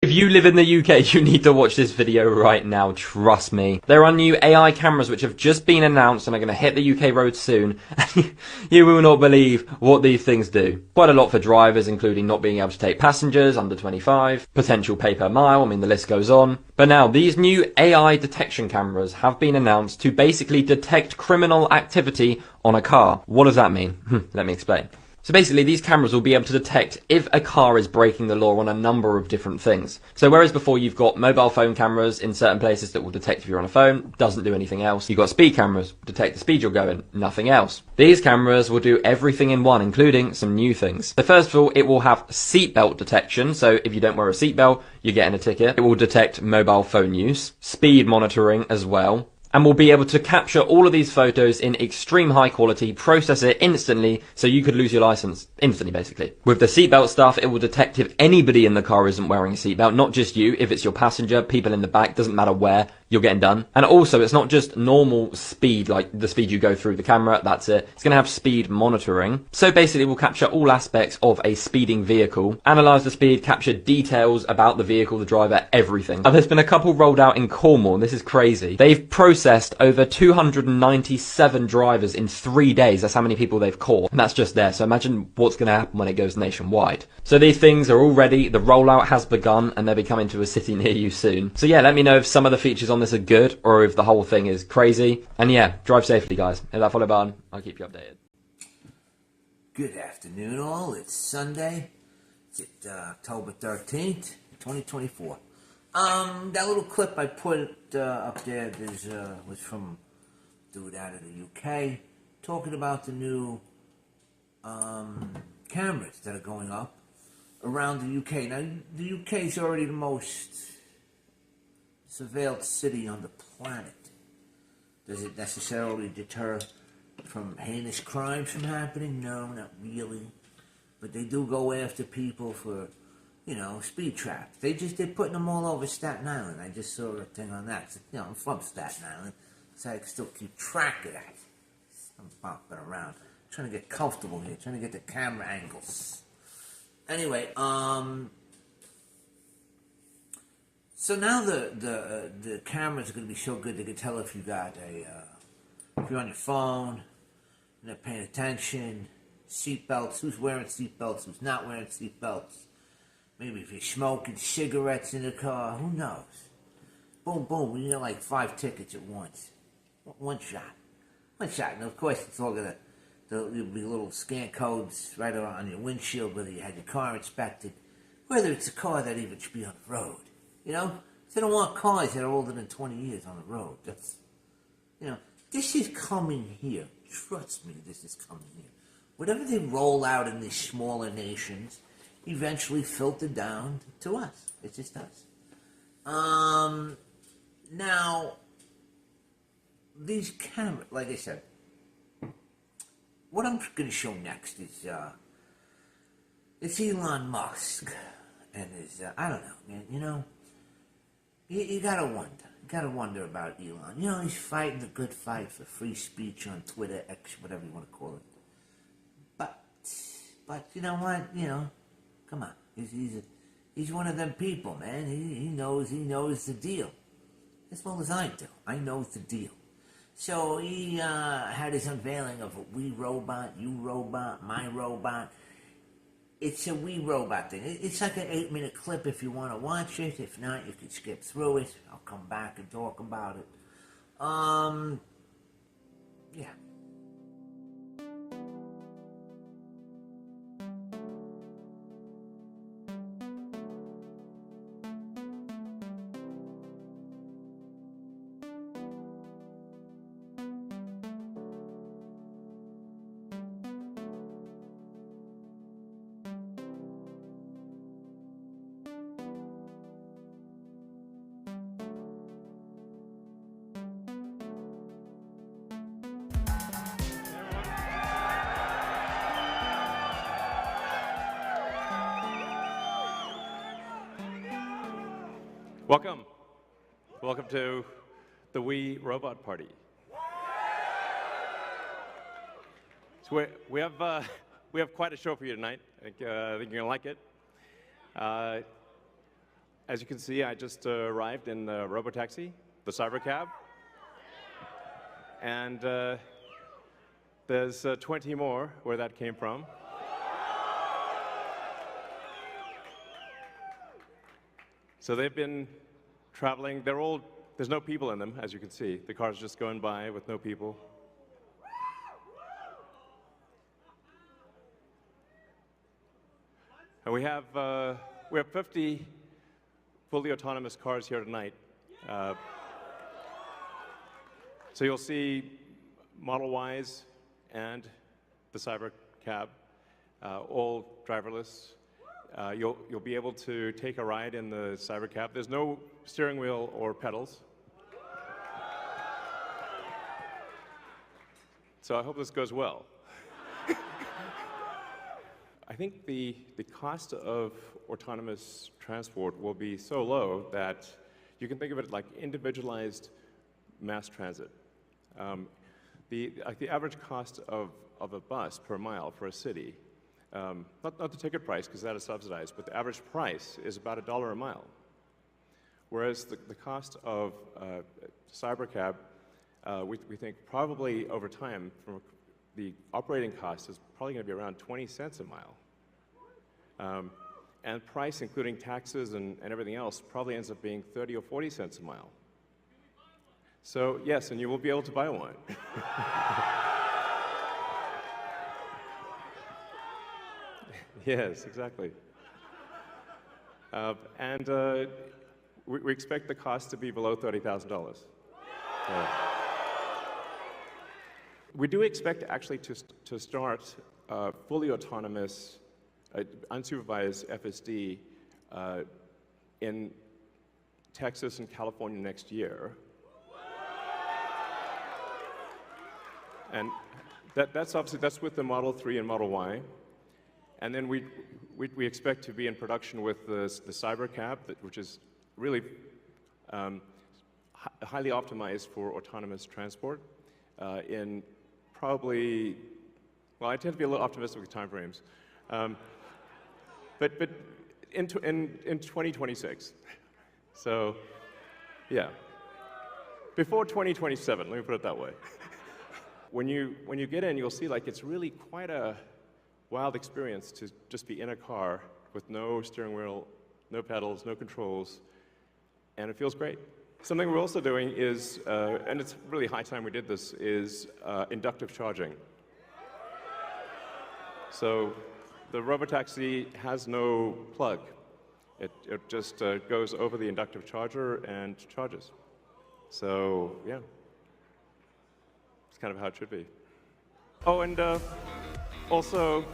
If you live in the UK, you need to watch this video right now, trust me. There are new AI cameras which have just been announced and are going to hit the UK roads soon. You will not believe what these things do. Quite a lot for drivers, including not being able to take passengers under 25, potential pay per mile, I mean the list goes on. But now, these new AI detection cameras have been announced to basically detect criminal activity on a car. What does that mean? Let me explain. So basically, these cameras will be able to detect if a car is breaking the law on a number of different things. So whereas before you've got mobile phone cameras in certain places that will detect if you're on a phone, doesn't do anything else. You've got speed cameras, detect the speed you're going, nothing else. These cameras will do everything in one, including some new things. So first of all, it will have seatbelt detection. So if you don't wear a seatbelt, you're getting a ticket. It will detect mobile phone use, speed monitoring as well, and we'll be able to capture all of these photos in extreme high quality, process it instantly, so you could lose your license instantly, basically. With the seatbelt stuff, it will detect if anybody in the car isn't wearing a seatbelt, not just you, if it's your passenger, people in the back, doesn't matter where, you're getting done. And also, it's not just normal speed, like the speed you go through the camera, that's it. It's going to have speed monitoring. So basically, we'll capture all aspects of a speeding vehicle, analyze the speed, capture details about the vehicle, the driver, everything. There's been a couple rolled out in Cornwall, and this is crazy. They've processed over 297 drivers in 3 days. That's how many people they've caught. And that's just there. So imagine what's going to happen when it goes nationwide. So these things are all ready. The rollout has begun, and they'll be coming to a city near you soon. So yeah, let me know if some of the features on this are good or if the whole thing is crazy. And yeah, drive safely, guys. Hit that follow button. I'll keep you updated. Good afternoon, all. It's Sunday. It's October 13th, 2024. That little clip I put up there was from a dude out of the UK talking about the new cameras that are going up around the UK. Now, the UK is already the most surveilled city on the planet. Does it necessarily deter from heinous crimes from happening? No, not really. But they do go after people for, speed traps. They're putting them all over Staten Island. I just saw a thing on that. So, I'm from Staten Island, so I can still keep track of that. I'm bopping around, trying to get comfortable here, trying to get the camera angles. Anyway, so now the cameras are going to be so good they can tell if you got if you're on your phone, you're not paying attention, seatbelts, who's wearing seatbelts, who's not wearing seatbelts, maybe if you're smoking cigarettes in the car, who knows? Boom, boom, you get like 5 tickets at once. One shot. And of course it's all there'll be little scan codes right on your windshield whether you had your car inspected, whether it's a car that even should be on the road. They don't want cars that are older than 20 years on the road. This is coming here. Trust me, this is coming here. Whatever they roll out in these smaller nations, eventually filter down to us. It just does. Now, these cameras, like I said, what I'm going to show next is it's Elon Musk and his, I don't know, man, you gotta wonder. You gotta wonder about Elon. He's fighting the good fight for free speech on Twitter, X, whatever you want to call it. But you know what? Come on. He's one of them people, man. He knows the deal. As well as I do. I know the deal. So he had his unveiling of a We Robot, You Robot, My Robot. It's a We Robot thing. It's like an 8-minute clip if you want to watch it. If not, you can skip through it. I'll come back and talk about it. Yeah. Welcome to the We Robot Party. So we have quite a show for you tonight. I think you're gonna like it. As you can see, I just arrived in the Robotaxi, the Cybercab. And there's 20 more where that came from. So they've been traveling. There's no people in them, as you can see. The car's just going by with no people. And we have 50 fully autonomous cars here tonight. So you'll see Model Ys and the Cybercab, all driverless. You'll be able to take a ride in the Cybercab. There's no steering wheel or pedals. So I hope this goes well. I think the cost of autonomous transport will be so low that you can think of it like individualized mass transit. The average cost of a bus per mile for a city, not the ticket price because that is subsidized, but the average price is about $1 a mile. Whereas the cost of Cybercab, we think probably over time, from the operating cost is probably going to be around 20 cents a mile. And price, including taxes and everything else, probably ends up being 30 or 40 cents a mile. So yes, and you will be able to buy one. Yes, exactly. We expect the cost to be below $30,000. Yeah. We do expect actually to start fully autonomous, unsupervised FSD in Texas and California next year. And that's obviously, that's with the Model 3 and Model Y. And then we expect to be in production with the Cybercab, which is really highly optimized for autonomous transport in probably, well, I tend to be a little optimistic with timeframes. But in 2026. So, yeah. Before 2027, let me put it that way. When you get in, you'll see like it's really quite a wild experience to just be in a car with no steering wheel, no pedals, no controls, and it feels great. Something we're also doing is, and it's really high time we did this, is inductive charging. So the Robotaxi has no plug. It just goes over the inductive charger and charges. So yeah, it's kind of how it should be. Oh, and also,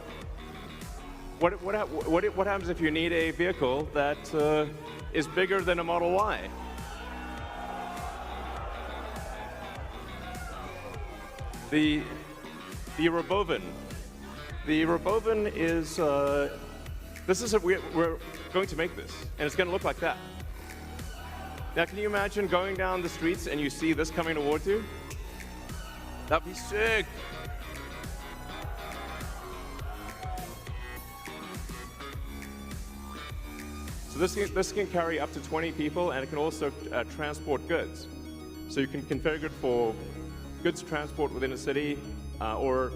what happens if you need a vehicle that is bigger than a Model Y? The Robovan. The Robovan is, we're going to make this, and it's going to look like that. Now, can you imagine going down the streets and you see this coming towards you? That'd be sick. So this can carry up to 20 people, and it can also transport goods. So you can configure it for goods transport within a city, or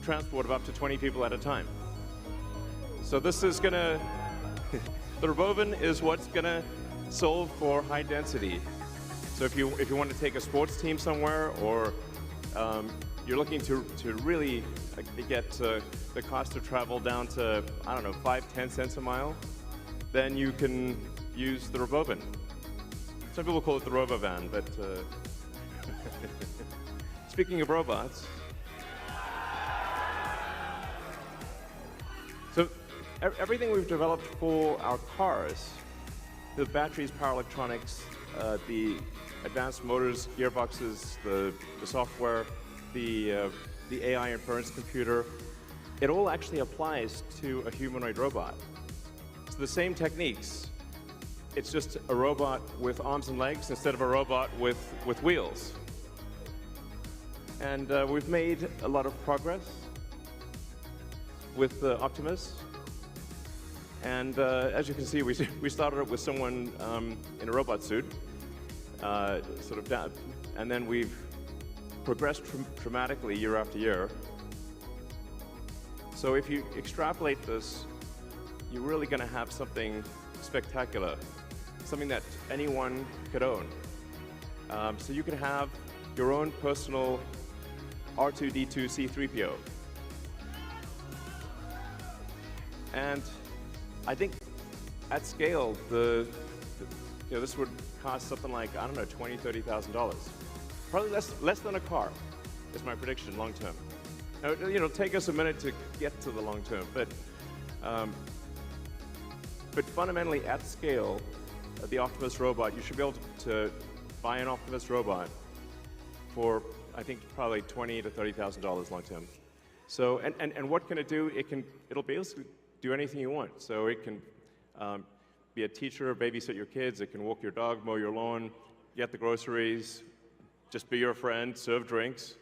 transport of up to 20 people at a time. So this is gonna, the Robovan is what's gonna solve for high density. So if you want to take a sports team somewhere, or you're looking to really get the cost of travel down to, I don't know, 5-10 cents a mile, then you can use the Robovan. Some people call it the Robovan, but speaking of robots, so everything we've developed for our cars, the batteries, power electronics, the advanced motors, gearboxes, the software, the AI inference computer, it all actually applies to a humanoid robot. So the same techniques, it's just a robot with arms and legs instead of a robot with wheels. And we've made a lot of progress with Optimus. And as you can see, we started up with someone in a robot suit, sort of down, and then we've progressed dramatically year after year. So if you extrapolate this, you're really going to have something spectacular, something that anyone could own. So you could have your own personal R2-D2 C3PO. And I think at scale, this would cost something like, I don't know, $20,000, $30,000. Probably less than a car, is my prediction long term. Now, it'll take us a minute to get to the long term, but fundamentally at scale, the Optimus robot, you should be able to buy an Optimus robot for, I think, probably $20,000 to $30,000 long term. So, and what can it do? It'll basically do anything you want. So it can be a teacher, babysit your kids, it can walk your dog, mow your lawn, get the groceries, just be your friend, serve drinks,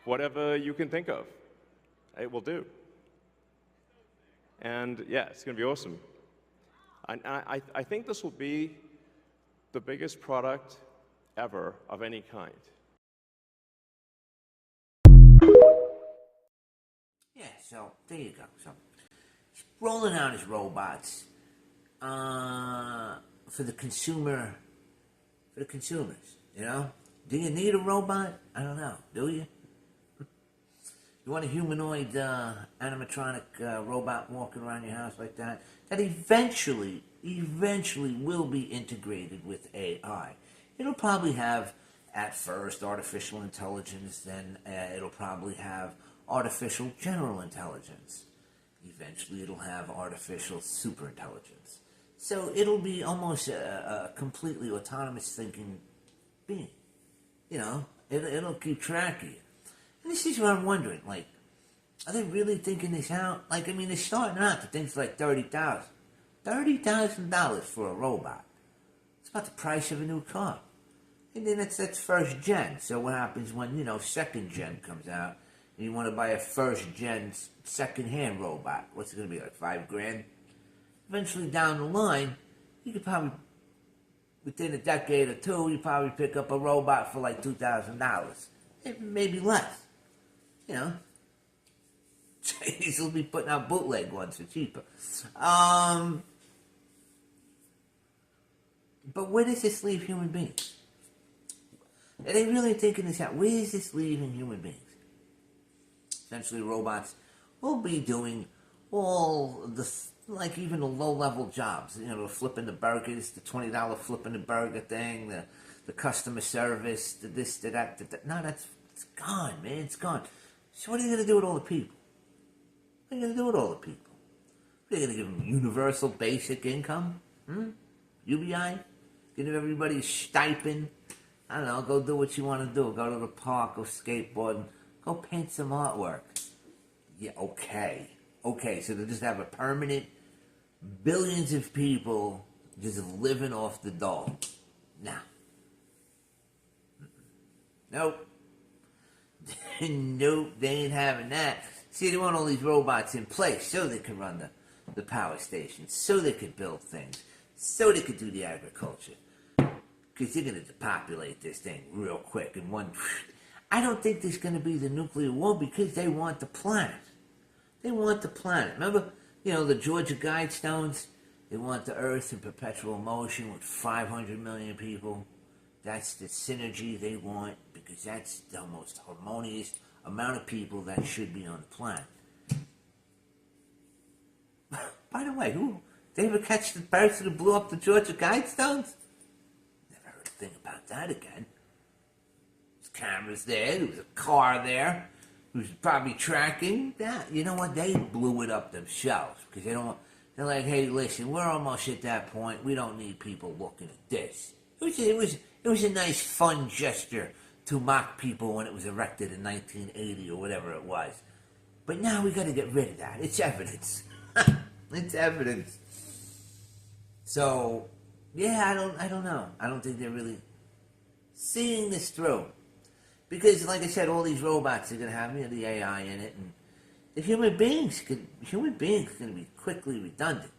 whatever you can think of, it will do. And yeah, it's going to be awesome. I think this will be the biggest product ever of any kind. Yeah, so there you go. So he's rolling out his robots for the consumer, for the consumers. You know, do you need a robot? I don't know. Do you? You want a humanoid animatronic robot walking around your house like that? That eventually will be integrated with AI. It'll probably have, at first, artificial intelligence, then it'll probably have artificial general intelligence. Eventually it'll have artificial superintelligence. So it'll be almost a completely autonomous thinking being. You know, it'll keep track of you. And this is what I'm wondering, like, are they really thinking this out? Like, I mean, they're starting out to things like $30,000. $30,000 for a robot. It's about the price of a new car. And then that's first gen. So what happens when, second gen comes out and you want to buy a first gen second-hand robot? What's it going to be, like $5,000? Eventually down the line, you could probably, within a decade or two, you probably pick up a robot for like $2,000. Maybe less. You know, Chinese will be putting out bootleg ones for cheaper. But where does this leave human beings? Are they really thinking this out? Where is this leaving human beings? Essentially, robots will be doing all the, like even the low-level jobs. The flipping the burgers, the $20 flipping the burger thing, the customer service, the this, the that, No, it's gone, man. It's gone. So what are you going to do with all the people? What are you going to do with all the people? What are you going to give them universal basic income? UBI? Give everybody a stipend? I don't know, go do what you want to do. Go to the park, go skateboarding, go paint some artwork. Yeah, okay. Okay, so they just have a permanent, billions of people just living off the dole. Nah. Nope. Nope, they ain't having that. See, they want all these robots in place so they can run the power stations, so they could build things, so they could do the agriculture. Because they're going to depopulate this thing real quick in one. I don't think there's going to be the nuclear war because they want the planet. They want the planet. Remember, the Georgia Guidestones? They want the Earth in perpetual motion with 500 million people. That's the synergy they want because that's the most harmonious amount of people that should be on the planet. By the way, did they ever catch the person who blew up the Georgia Guidestones? Never heard a thing about that again. There's cameras there. There was a car there who's probably tracking that. You know what? They blew it up themselves because they don't want. They're like, hey, listen, we're almost at that point. We don't need people looking at this. It was a nice, fun gesture to mock people when it was erected in 1980 or whatever it was. But now we got to get rid of that. It's evidence. It's evidence. So, yeah, I don't know. I don't think they're really seeing this through. Because, like I said, all these robots are going to have the AI in it. And the human beings going to be quickly redundant.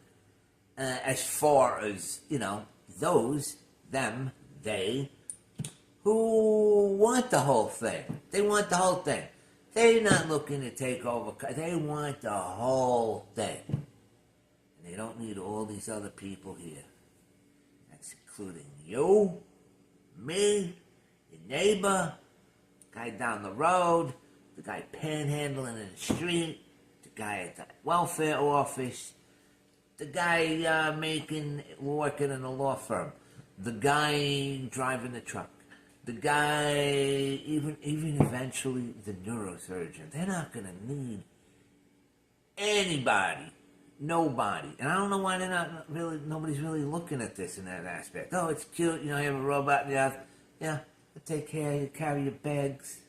As far as, those, them, they, who want the whole thing. They want the whole thing. They're not looking to take over. They want the whole thing. And they don't need all these other people here. That's including you, me, your neighbor, guy down the road, the guy panhandling in the street, the guy at the welfare office, the guy working in a law firm, the guy driving the truck, the guy, even eventually the neurosurgeon. They're not going to need anybody, nobody. And I don't know why nobody's really looking at this in that aspect. Oh, it's cute, you have a robot in the house. Yeah, it'll take care of you, carry your bags.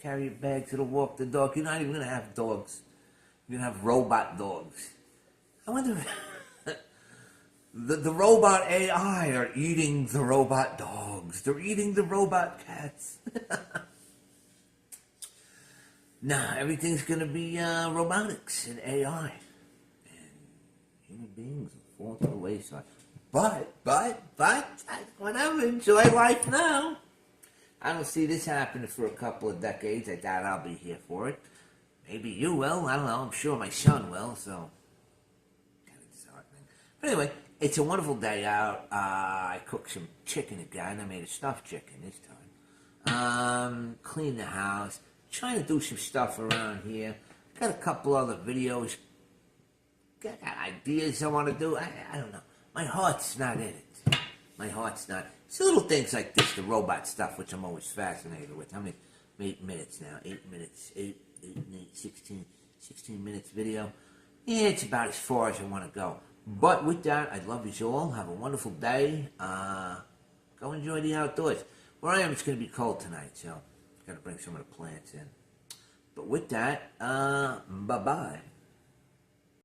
Carry your bags, it'll walk the dog. You're not even going to have dogs. You're going to have robot dogs. I wonder if the robot AI are eating the robot dogs. They're eating the robot cats. Nah, everything's going to be robotics and AI. And human beings will fall to the wayside. But, whatever, enjoy life now. I don't see this happening for a couple of decades. I doubt I'll be here for it. Maybe you will. I don't know. I'm sure my son will, so kind of disheartening. But anyway, it's a wonderful day out. I cooked some chicken again. I made a stuffed chicken this time. Cleaned the house. Trying to do some stuff around here. Got a couple other videos. Got ideas I want to do. I don't know. My heart's not in it. My heart's not. It's little things like this, the robot stuff, which I'm always fascinated with. How many 8 minutes now? 8 minutes. 16 minutes video. Yeah, it's about as far as I want to go. But with that, I love you all. Have a wonderful day. Go enjoy the outdoors. Where I am, it's going to be cold tonight, so I've got to bring some of the plants in. But with that, bye-bye.